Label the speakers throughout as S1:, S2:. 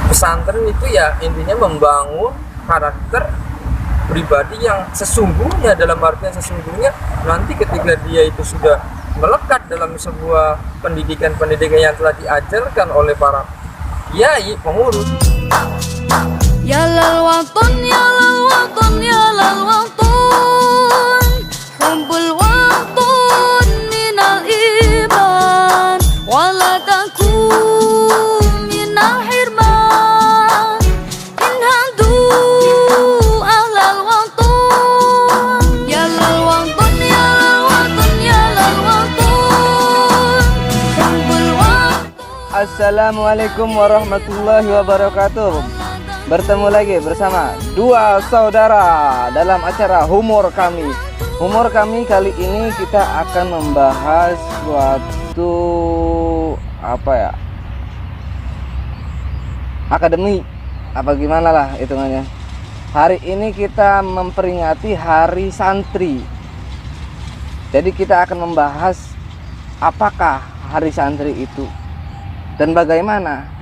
S1: pesantren itu ya intinya membangun karakter pribadi yang sesungguhnya, dalam artian sesungguhnya nanti ketika dia itu sudah melekat dalam sebuah pendidikan yang telah diajarkan oleh para kiai pengurus.
S2: Ya lal waton, ya lal waton, ya lal waton, hubbul waton minal iman, wala takun minal hirman, in hadu ahlal waton, ya lal waton, ya lal waton, ya lal waton, hubbul waton.
S3: Assalamualaikum warahmatullahi wabarakatuh. Bertemu lagi bersama dua saudara dalam acara Humor Kami. Humor Kami kali ini kita akan membahas suatu akademi apa gimana lah hitungannya. Hari ini kita memperingati Hari Santri. Jadi kita akan membahas apakah Hari Santri itu dan bagaimana.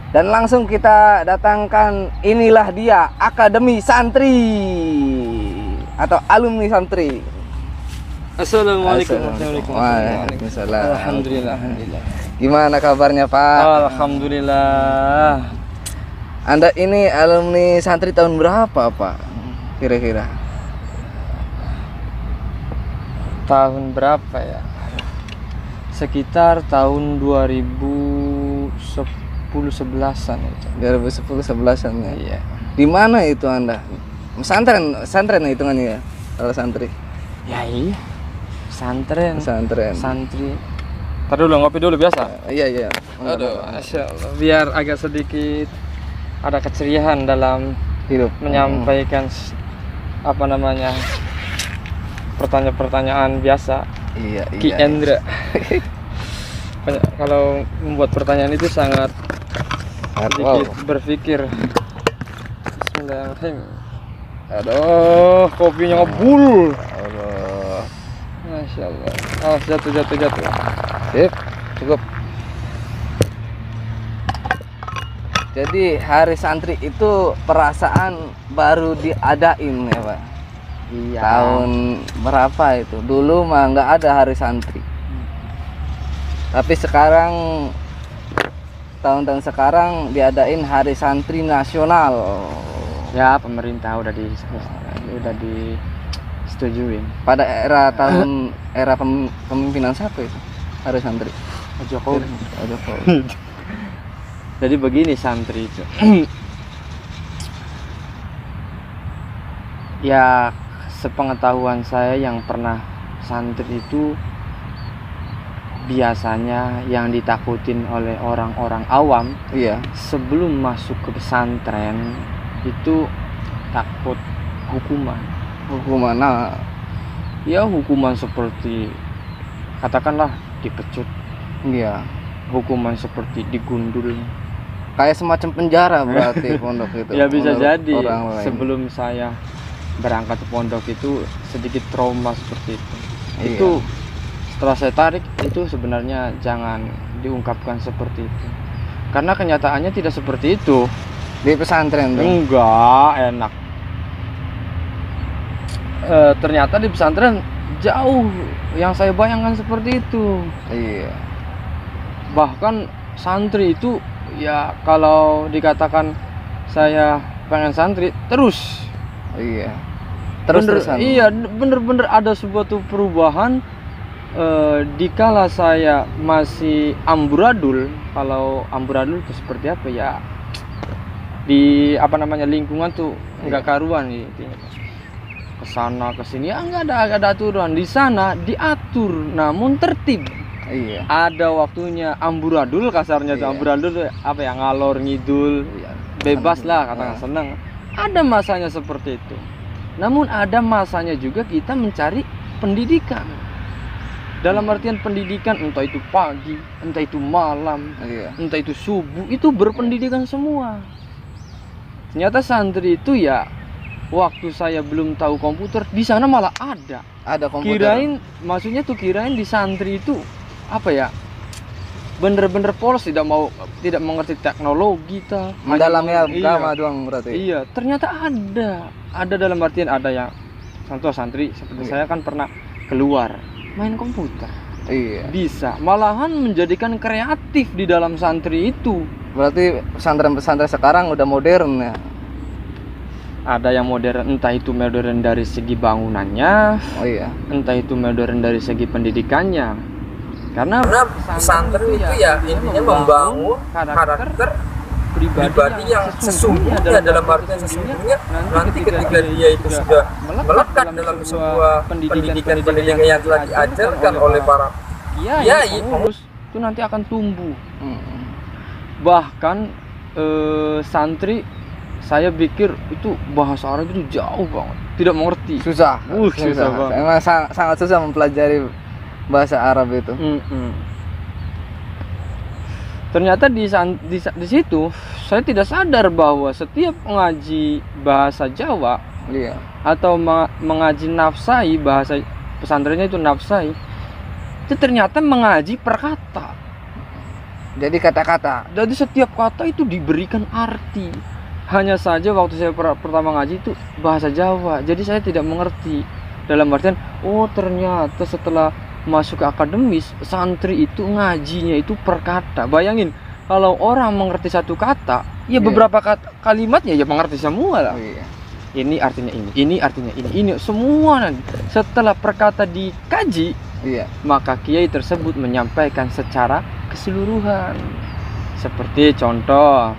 S3: Dan langsung kita datangkan, inilah dia Akademi Santri atau alumni santri.
S4: Assalamualaikum.
S3: Waalaikumsalam.
S4: Alhamdulillah.
S3: Gimana kabarnya Pak?
S4: Alhamdulillah.
S3: Anda ini alumni santri tahun berapa Pak? Kira-kira
S4: Tahun berapa ya? Sekitar tahun 2010-11an itu.
S3: 2010-11an ya?
S4: Iya.
S3: Di mana itu Anda? Santren hitungannya ya? Kalau santri?
S4: Ya iya. Santren. Santri. Tadi dulu ngopi dulu biasa.
S3: Iya.
S4: Aduh, Masya Allah. Biar agak sedikit ada keceriaan dalam
S3: Hidup.
S4: menyampaikan pertanyaan-pertanyaan biasa.
S3: Iya.
S4: Ki Endra. Kalau membuat pertanyaan itu sangat sedikit berpikir. Bismillahirrahmanirrahim. Aduh, kopinya ngebul.
S3: Allah.
S4: Masya Allah. Jatuh.
S3: Sip, cukup. Jadi hari santri itu perasaan baru diadain ya Pak?
S4: Iya.
S3: Tahun berapa itu? Dulu mah nggak ada hari santri. Tapi sekarang, tahun-tahun sekarang diadain hari santri nasional.
S4: Ya, pemerintah udah disetujuin.
S3: Pada era pemimpinan siapa itu? Hari santri.
S4: Jokowi.
S3: Jokowi.
S4: Jadi begini santri itu. Ya, sepengetahuan saya yang pernah santri itu biasanya yang ditakutin oleh orang-orang awam
S3: Iya.
S4: sebelum masuk ke pesantren itu takut hukuman.
S3: Hukuman nah,
S4: Ya hukuman seperti katakanlah dipecut,
S3: iya.
S4: hukuman seperti digundul.
S3: Kayak semacam penjara berarti pondok itu.
S4: Ya bisa
S3: menurut
S4: jadi.
S3: orang lain.
S4: Sebelum saya berangkat ke pondok itu sedikit trauma seperti itu.
S3: Iya.
S4: Itu setelah saya tarik itu sebenarnya jangan diungkapkan seperti itu. Karena kenyataannya tidak seperti itu.
S3: Di pesantren tuh.
S4: Enggak enak. Ternyata di pesantren jauh yang saya bayangkan seperti itu.
S3: Iya.
S4: Bahkan santri itu ya kalau dikatakan saya pengen santri terus.
S3: Iya. Terus-terusan.
S4: Iya, bener-bener ada suatu perubahan. Dikala saya masih amburadul, kalau amburadul itu seperti apa ya? Di lingkungan tuh nggak karuan gitu. Kesana kesini ya nggak ada aturan. Di sana diatur, namun tertib.
S3: Iya.
S4: Ada waktunya amburadul, kasarnya tuh
S3: Iya.
S4: amburadul tuh apa ya, ngalor ngidul,
S3: Iya.
S4: bebas lah katakan senang. Ada masanya seperti itu. Namun ada masanya juga kita mencari pendidikan. Dalam artian pendidikan entah itu pagi, entah itu malam,
S3: Iya.
S4: entah itu subuh, itu berpendidikan semua. Ternyata santri itu ya waktu saya belum tahu komputer, di sana malah ada.
S3: Ada komputer.
S4: Kirain di santri itu apa ya? bener-bener polos, tidak mengerti teknologi ta.
S3: Mendalami
S4: Iya.
S3: agama doang berarti.
S4: Iya, ternyata ada dalam artian ada yang contoh santri seperti
S3: Iya.
S4: saya kan pernah keluar main komputer.
S3: Iya.
S4: Bisa, malahan menjadikan kreatif di dalam santri itu.
S3: Berarti pesantren-pesantren sekarang udah modern ya.
S4: Ada yang modern, entah itu modern dari segi bangunannya,
S3: Oh iya.
S4: entah itu modern dari segi pendidikannya. Karena
S1: pesantren itu ya intinya membangun karakter pribadi yang sesungguhnya dalam artian sesungguhnya nanti ketika dia itu sudah melekat dalam sebuah pendidikan yang telah diajarkan oleh para kiai,
S4: pengurus, itu nanti akan tumbuh.
S3: Mm.
S4: Bahkan santri, saya pikir itu bahasa Arab itu jauh banget, tidak mengerti.
S3: Susah.
S4: Susah banget.
S3: Emang sangat susah mempelajari bahasa Arab itu.
S4: Ternyata di situ saya tidak sadar bahwa setiap mengaji bahasa Jawa
S3: Iya.
S4: atau mengaji nafsai, bahasa pesantrennya itu nafsai, itu ternyata mengaji per kata.
S3: Jadi kata-kata.
S4: Jadi setiap kata itu diberikan arti. Hanya saja waktu saya pertama ngaji itu bahasa Jawa, jadi saya tidak mengerti. Dalam artian, oh ternyata setelah masuk ke akademis, santri itu ngajinya itu per kata. Bayangin, kalau orang mengerti satu kata, ya
S3: Iya.
S4: beberapa kalimatnya ya mengerti semua lah.
S3: Oh, iya.
S4: Ini artinya ini artinya ini semua nanti. Setelah perkata dikaji,
S3: Iya.
S4: maka kiai tersebut menyampaikan secara keseluruhan. Seperti contoh,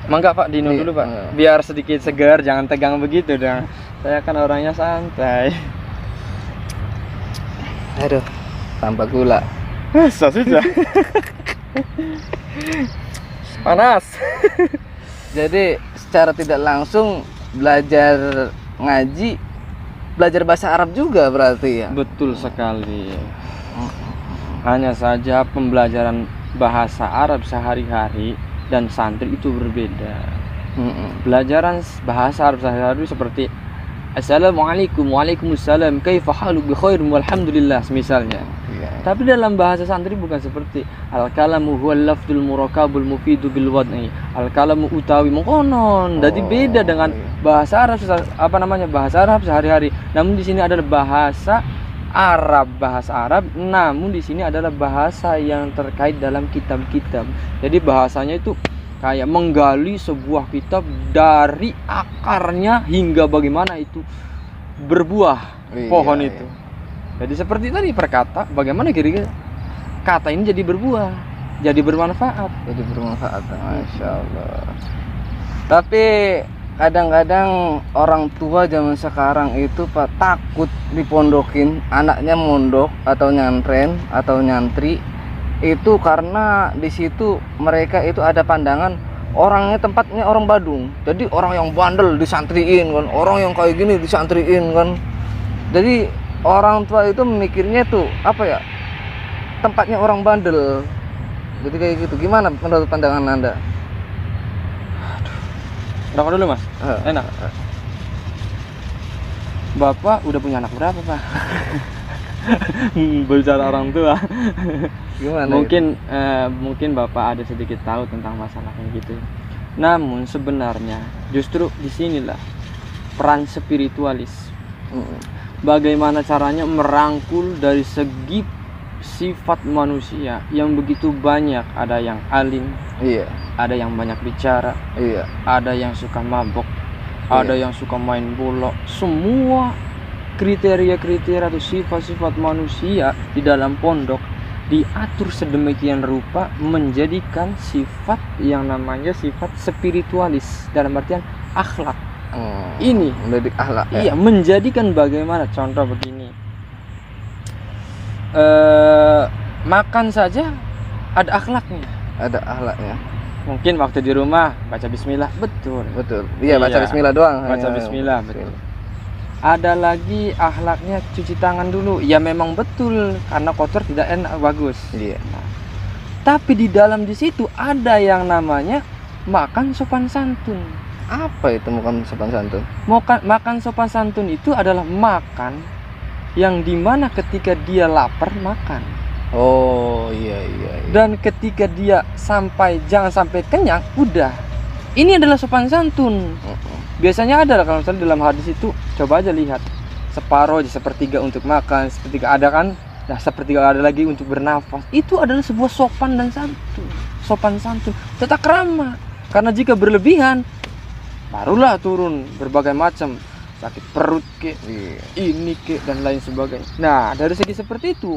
S4: mangga Pak Dino
S3: Iya,
S4: dulu Pak,
S3: iya.
S4: biar sedikit segar, jangan tegang begitu dong. Saya kan orangnya santai.
S3: Aduh, tanpa gula.
S4: Susah. Panas.
S3: Jadi secara tidak langsung belajar ngaji, belajar bahasa Arab juga berarti ya.
S4: Betul sekali. Hanya saja pembelajaran bahasa Arab sehari-hari dan santri itu berbeda. Pelajaran bahasa Arab sehari-hari seperti Assalamualaikum, Waalaikumsalam, kaifa haluk, bi khair, walhamdulillah misalnya.
S3: Iya.
S4: Tapi dalam bahasa santri bukan seperti al-kalamu huwal lafdul murakabul mufidu bil wad'i. Al-kalamu utawi mengkonon. Jadi beda dengan bahasa Arab bahasa Arab sehari-hari. Namun di sini adalah bahasa Arab, namun di sini adalah bahasa yang terkait dalam kitab-kitab. Jadi bahasanya itu kayak menggali sebuah kitab dari akarnya hingga bagaimana itu berbuah pohon
S3: Iya,
S4: itu. Jadi seperti tadi perkata, bagaimana kira-kira kata ini jadi berbuah, jadi bermanfaat.
S3: Jadi bermanfaat. Masya Allah. Tapi kadang-kadang orang tua zaman sekarang itu Pak takut dipondokin anaknya mondok atau nyantren atau nyantri itu karena di situ mereka itu ada pandangan orangnya tempatnya orang Badung. Jadi orang yang bandel disantriin kan, orang yang kayak gini disantriin kan. Jadi orang tua itu memikirnya tuh apa ya? Tempatnya orang bandel. Jadi kayak gitu. Gimana menurut pandangan Anda?
S4: Rokok dulu Mas,
S3: Eh.
S4: enak. Bapak udah punya anak berapa Pak? Bicara orang tua.
S3: Gimana?
S4: Mungkin Bapak ada sedikit tahu tentang masalah kayak gitu. Namun sebenarnya justru disinilah peran spiritualis. Bagaimana caranya merangkul dari segi sifat manusia yang begitu banyak. Ada yang alim,
S3: Iya,
S4: ada yang banyak bicara,
S3: iya.
S4: ada yang suka mabok,
S3: Iya.
S4: ada yang suka main bola. Semua kriteria-kriteria atau sifat-sifat manusia di dalam pondok diatur sedemikian rupa menjadikan sifat yang namanya sifat spiritualis, dalam artian akhlak. Ini
S3: mendidik akhlak.
S4: iya, menjadikan bagaimana, contoh begini, makan saja ada akhlaknya.
S3: Ada akhlaknya.
S4: Mungkin waktu di rumah baca bismillah, betul.
S3: Betul. Iya, baca
S4: Iya.
S3: bismillah doang.
S4: Baca
S3: hanya.
S4: bismillah, betul. Ada lagi akhlaknya cuci tangan dulu. Ya memang betul, karena kotor tidak enak, bagus.
S3: Iya.
S4: Tapi di dalam di situ ada yang namanya makan sopan santun.
S3: Apa itu makan sopan santun?
S4: Makan sopan santun itu adalah makan yang dimana ketika dia lapar makan.
S3: Oh iya iya.
S4: Dan ketika dia jangan sampai kenyang, udah. Ini adalah sopan santun. Biasanya ada kalau misalnya dalam hadis itu, coba aja lihat. Separuh aja, sepertiga untuk makan, sepertiga ada kan. Nah, sepertiga ada lagi untuk bernafas. Itu adalah sebuah sopan dan santun. Sopan santun, tata krama. Karena jika berlebihan, barulah turun berbagai macam sakit perut ke, ini ke, dan lain sebagainya. Nah, dari segi seperti itu,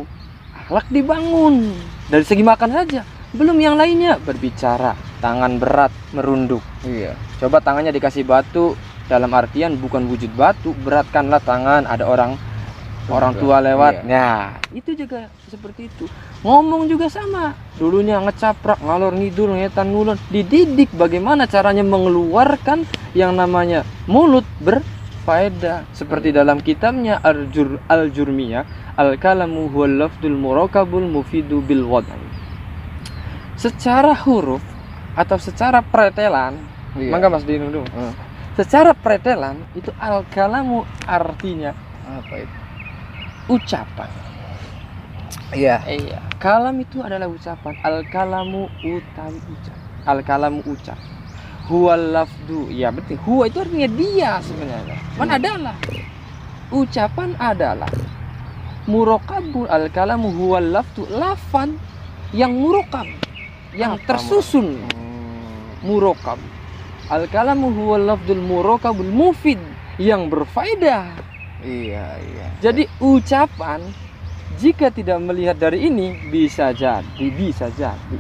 S4: akhlak dibangun. Dari segi makan saja, belum yang lainnya. Berbicara, tangan berat, merunduk.
S3: Iya.
S4: Coba tangannya dikasih batu, dalam artian bukan wujud batu, beratkanlah tangan, ada orang tua lewat.
S3: Iya.
S4: Nah, itu juga seperti itu. Ngomong juga sama. Dulunya ngecaprak, ngalor ngidul, ngetan ngulon. Dididik bagaimana caranya mengeluarkan yang namanya mulut berfaedah. Seperti dalam kitabnya Al-Jurmiyah, Al-Kalamu huwal lafdul murakabul mufidu bil wad'i. Secara huruf atau secara pretelan,
S3: Iya.
S4: mangga Mas Dino dulu. Secara pretelan itu al-kalamu artinya
S3: Apa itu?
S4: ucapan.
S3: Iya.
S4: Iya, kalam itu adalah ucapan. Al-kalamu Al-kalamu ucap. Huwal lafdu. Ya betul. Huwa itu artinya dia sebenarnya. Adalah. Ucapan adalah. Murokabul al-kalamu huwal lafdu. Lafan yang murokab, yang tersusun. Murokab. Al-kalamu huwal lafdul murokabul mufid, yang berfaedah.
S3: Iya iya.
S4: Jadi ucapan jika tidak melihat dari ini bisa jadi.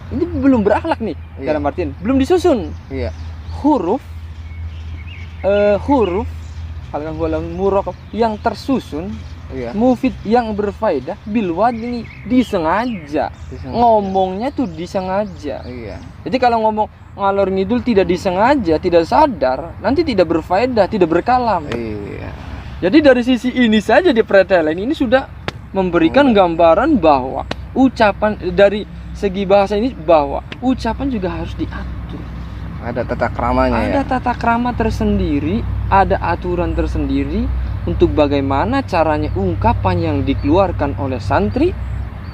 S4: Ini belum berakhlak nih.
S3: Iya.
S4: Dalam artian belum disusun.
S3: Iya.
S4: Huruf al-kalam murokab yang tersusun,
S3: Iya.
S4: mufid yang berfaedah, bil wadni disengaja. Ngomongnya tuh disengaja.
S3: Iya.
S4: Jadi kalau ngomong ngalor ngidul tidak disengaja, tidak sadar, nanti tidak berfaedah, tidak berkalam.
S3: Iya.
S4: Jadi dari sisi ini saja di pretelan ini sudah memberikan gambaran bahwa ucapan dari segi bahasa ini bahwa ucapan juga harus diatur.
S3: Ada tata kramanya ya.
S4: Ada tata krama tersendiri, ada aturan tersendiri untuk bagaimana caranya ungkapan yang dikeluarkan oleh santri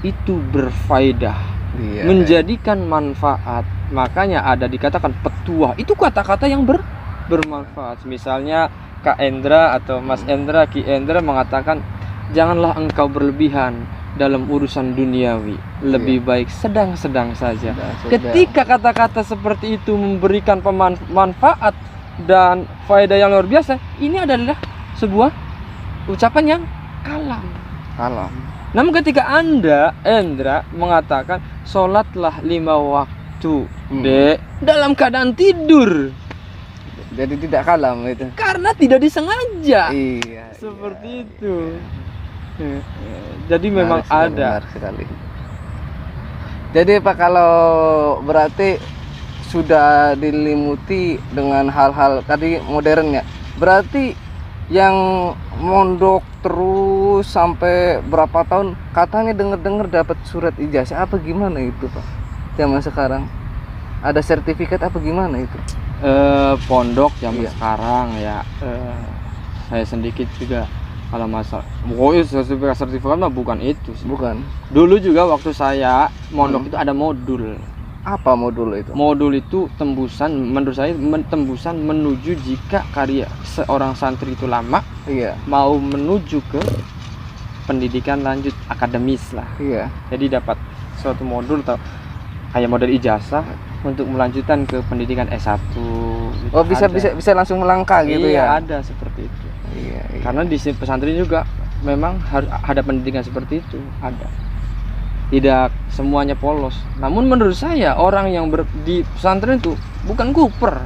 S4: itu berfaedah.
S3: Iya.
S4: Menjadikan manfaat. Makanya ada dikatakan petuah. Itu kata-kata yang bermanfaat. Misalnya Kak Endra atau Mas Endra, Ki Endra mengatakan, janganlah engkau berlebihan dalam urusan duniawi. Lebih baik sedang-sedang saja. Ketika kata-kata seperti itu memberikan manfaat dan faedah yang luar biasa, ini adalah sebuah ucapan yang kalam. Namun ketika Endra mengatakan sholatlah 5 waktu, dalam keadaan tidur,
S3: Jadi tidak kalam itu.
S4: karena tidak disengaja.
S3: Iya.
S4: Seperti itu. Jadi memang ada.
S3: Benar sekali. Jadi Pak, kalau berarti sudah dilimuti dengan hal-hal tadi modern ya. Berarti yang mondok terus sampai berapa tahun katanya dengar-dengar dapat surat ijazah apa gimana itu Pak? Zaman sekarang ada sertifikat apa gimana itu?
S4: Pondok zaman
S3: Iya.
S4: sekarang ya, saya sedikit juga kalau masalah sertifikat mah bukan itu sih.
S3: Bukan.
S4: Dulu juga waktu saya mondok itu ada modul.
S3: Apa modul itu?
S4: Modul itu tembusan, menurut saya tembusan menuju jika karya seorang santri itu lama,
S3: Iya.
S4: mau menuju ke pendidikan lanjut akademis lah.
S3: Iya.
S4: Jadi dapat suatu modul atau kayak model ijazah untuk melanjutkan ke pendidikan S1 gitu.
S3: Oh, bisa
S4: Ada.
S3: bisa langsung melangkah gitu
S4: Iya,
S3: ya.
S4: ada seperti itu.
S3: Iya, iya.
S4: Karena di pesantren juga memang harus ada pendidikan seperti itu, ada. Tidak semuanya polos. Namun menurut saya orang yang di pesantren itu bukan kuper.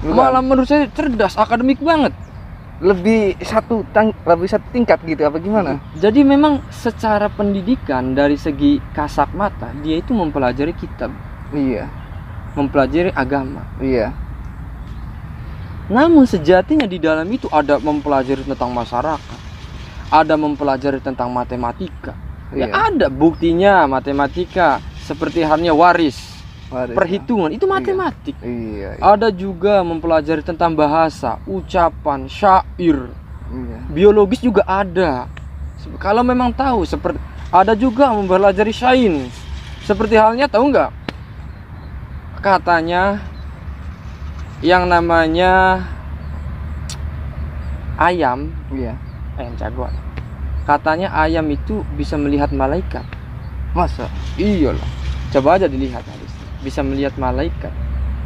S3: Bukan.
S4: Malah menurut saya cerdas, akademik banget.
S3: lebih satu tingkat gitu apa gimana?
S4: Jadi memang secara pendidikan dari segi kasat mata dia itu mempelajari kitab,
S3: Iya.
S4: mempelajari agama.
S3: Iya.
S4: Namun sejatinya di dalam itu ada mempelajari tentang masyarakat, ada mempelajari tentang matematika. Ya
S3: Iya.
S4: ada buktinya matematika seperti halnya waris, perhitungan itu matematik.
S3: Iya.
S4: Ada juga mempelajari tentang bahasa, ucapan, syair,
S3: Iya.
S4: biologis juga ada. Kalau memang tahu seperti Ada juga mempelajari sains. Seperti halnya tahu nggak? Katanya yang namanya ayam,
S3: Iya.
S4: ayam jagoan. Katanya ayam itu bisa melihat malaikat.
S3: Masa?
S4: Iyalah. Coba aja dilihat hadis. Bisa melihat malaikat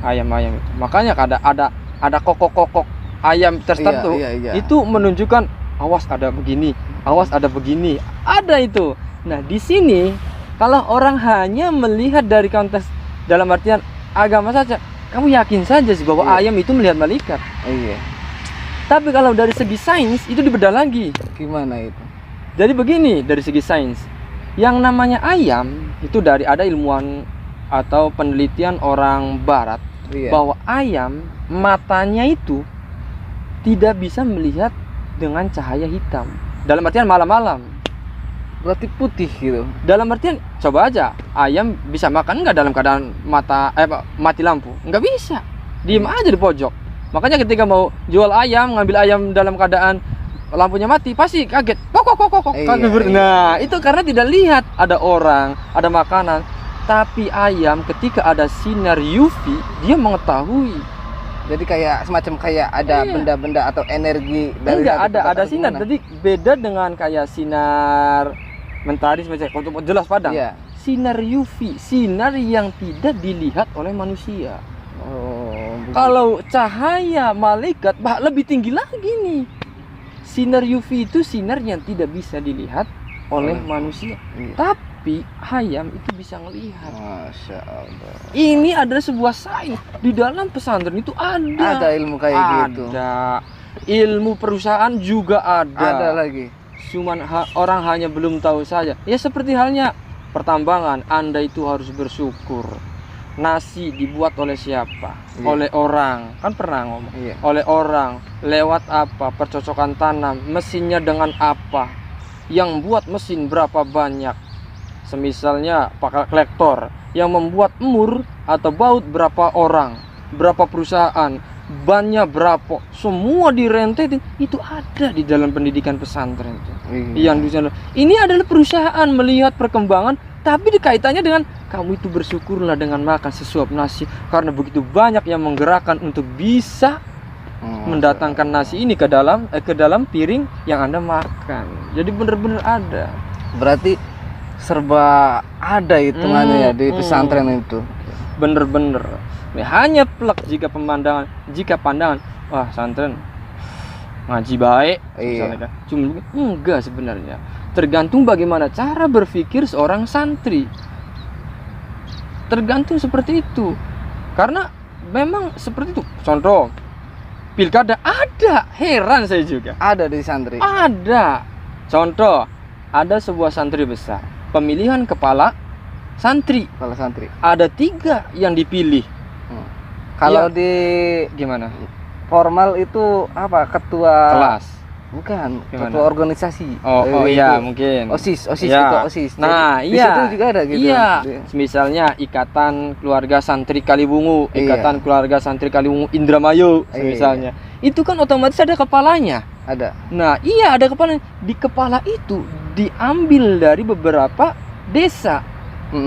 S4: ayam-ayam itu. Makanya ada kokok-kokok ayam tertentu
S3: Iya.
S4: itu menunjukkan awas ada begini, awas ada begini. Ada itu. Nah, di sini kalau orang hanya melihat dari konteks dalam artian agama saja, kamu yakin saja sih bahwa
S3: Iya.
S4: ayam itu melihat malaikat.
S3: Iya.
S4: Tapi kalau dari segi sains itu dibedah lagi.
S3: Gimana itu?
S4: Jadi begini, dari segi sains, yang namanya ayam itu dari ada ilmuwan atau penelitian orang barat
S3: Iya.
S4: bahwa ayam matanya itu tidak bisa melihat dengan cahaya hitam. Dalam artian malam-malam.
S3: Berarti putih gitu.
S4: Dalam artian coba aja ayam bisa makan nggak dalam keadaan mati lampu? Nggak bisa. Diem aja di pojok. Makanya ketika mau jual ayam, ngambil ayam dalam keadaan lampunya mati, pasti kaget. Kok.
S3: Iya, iya.
S4: Nah, itu karena tidak lihat ada orang, ada makanan. Tapi ayam ketika ada sinar UV, dia mengetahui.
S3: Jadi kayak semacam kayak ada
S4: Iya.
S3: benda-benda atau energi dari
S4: Enggak
S3: satu
S4: ada
S3: tempat atau
S4: sinar.
S3: gimana?
S4: Jadi beda dengan kayak sinar mentari semacam untuk jelas padang.
S3: Iya.
S4: Sinar UV, sinar yang tidak dilihat oleh manusia.
S3: Oh,
S4: Kalau cahaya malaikat lebih tinggi lagi nih. Sinar UV itu sinar yang tidak bisa dilihat oleh manusia.
S3: Iya.
S4: Tapi ayam itu bisa ngelihat.
S3: Masya Allah.
S4: Ini adalah sebuah sains. Di dalam pesantren itu
S3: Ada ilmu kayak gitu.
S4: Ada. Ilmu perusahaan juga
S3: Ada lagi.
S4: Cuman orang hanya belum tahu saja. Ya seperti halnya pertambangan, Anda itu harus bersyukur. Nasi dibuat oleh siapa?
S3: Iya.
S4: Oleh orang. Kan pernah ngomong.
S3: Iya.
S4: Oleh orang. Lewat apa? Percocokan tanam. Mesinnya dengan apa? Yang buat mesin berapa banyak? Semisalnya pakai kolektor. Yang membuat mur atau baut berapa orang? Berapa perusahaan? Bannya berapa? Semua direntetin. Itu ada di dalam pendidikan pesantren itu.
S3: Iya.
S4: Yang di sana. Ini adalah perusahaan melihat perkembangan, tapi dikaitannya dengan kamu itu bersyukurlah dengan makan sesuap nasi, karena begitu banyak yang menggerakkan untuk bisa mendatangkan nasi ini ke dalam piring yang Anda makan. Jadi benar-benar ada.
S3: Berarti serba ada hitungannya ya di pesantren itu.
S4: Bener-bener. Hanya plek jika pandangan wah santren ngaji baik misalnya kan. Cuma enggak sebenarnya. Tergantung bagaimana cara berpikir seorang santri. Tergantung seperti itu. Karena memang seperti itu. Contoh, pilkada ada. Heran saya juga.
S3: Ada di santri.
S4: Ada. Contoh, ada sebuah santri besar. Pemilihan kepala santri.
S3: Kalau santri.
S4: Ada 3 yang dipilih.
S3: Kalau
S4: Iya.
S3: di
S4: Gimana?
S3: formal itu apa? Ketua
S4: Kelas.
S3: Bukan,
S4: Gimana?
S3: ketua organisasi.
S4: Oh
S3: Itu.
S4: iya mungkin.
S3: OSIS
S4: Iya.
S3: ketua OSIS.
S4: Nah,
S3: Jadi,
S4: iya.
S3: di situ juga ada gitu.
S4: Iya.
S3: Di-
S4: Misalnya Ikatan Keluarga Santri Kaliwungu,
S3: Iya.
S4: Ikatan Keluarga Santri Kaliwungu Indramayu,
S3: Iya.
S4: misalnya. Itu kan otomatis ada kepalanya.
S3: Ada.
S4: Nah, iya ada kepalanya. Di kepala itu diambil dari beberapa desa.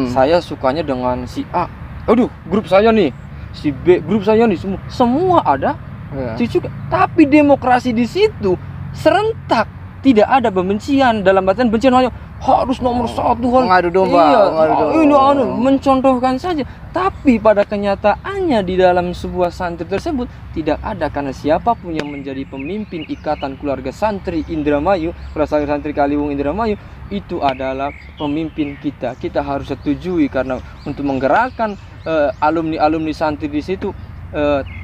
S4: Saya sukanya dengan si A. Aduh, grup saya nih. Si B, grup saya nih, semua ada.
S3: Iya.
S4: Cucu, tapi demokrasi di situ serentak, tidak ada pembencian. Dalam artian bencian hanya harus nomor 1
S3: Mengadu domba,
S4: Iya,
S3: mengadu domba.
S4: ini mencontohkan saja. Tapi pada kenyataannya di dalam sebuah santri tersebut tidak ada, karena siapapun yang menjadi pemimpin Ikatan Keluarga Santri Indramayu, Keluarga Santri Kaliwung Indramayu, itu adalah pemimpin kita. Kita harus setujui, karena untuk menggerakkan alumni santri di situ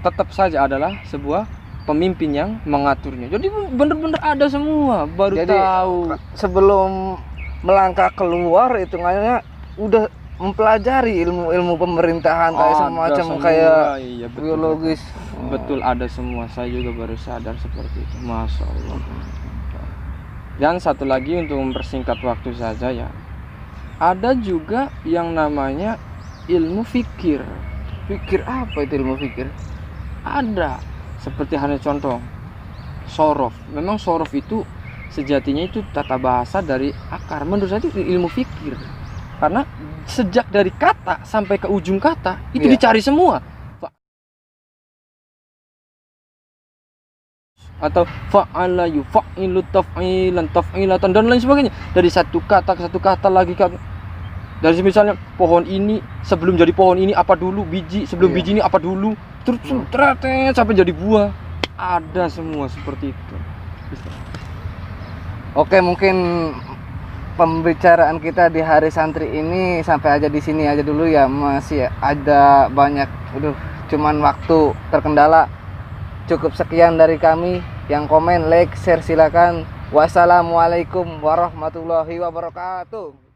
S4: tetap saja adalah sebuah pemimpin yang mengaturnya. Jadi benar-benar ada semua. Baru
S3: Jadi,
S4: tahu.
S3: Sebelum melangkah keluar hitungannya udah mempelajari ilmu-ilmu pemerintahan kayak
S4: Ada
S3: semacam
S4: semua.
S3: kayak
S4: Iya, betul.
S3: biologis.
S4: Betul, ada semua. Saya juga baru sadar seperti itu. Masya Allah. Dan satu lagi untuk mempersingkat waktu saja ya, ada juga yang namanya ilmu fikir.
S3: Fikir apa itu ilmu fikir?
S4: Ada. Seperti hanya contoh sorof. Memang sorof itu sejatinya itu tata bahasa dari akar. Menurut saya itu ilmu fikir. Karena sejak dari kata sampai ke ujung kata itu
S3: Iya.
S4: dicari semua. Atau fa'ala yufa'ilu taf'ilan taf'ilatan dan lain sebagainya. Dari satu kata ke satu kata lagi kan. Dari misalnya pohon ini sebelum jadi pohon ini apa dulu, biji sebelum
S3: Iya.
S4: biji ini apa dulu, terus tretet sampai jadi buah. Ada semua seperti itu.
S3: Oke, mungkin pembicaraan kita di hari santri ini sampai aja di sini aja dulu ya. Masih ada banyak, cuman waktu terkendala. Cukup sekian dari kami. Yang komen, like, share silakan. Wassalamualaikum warahmatullahi wabarakatuh.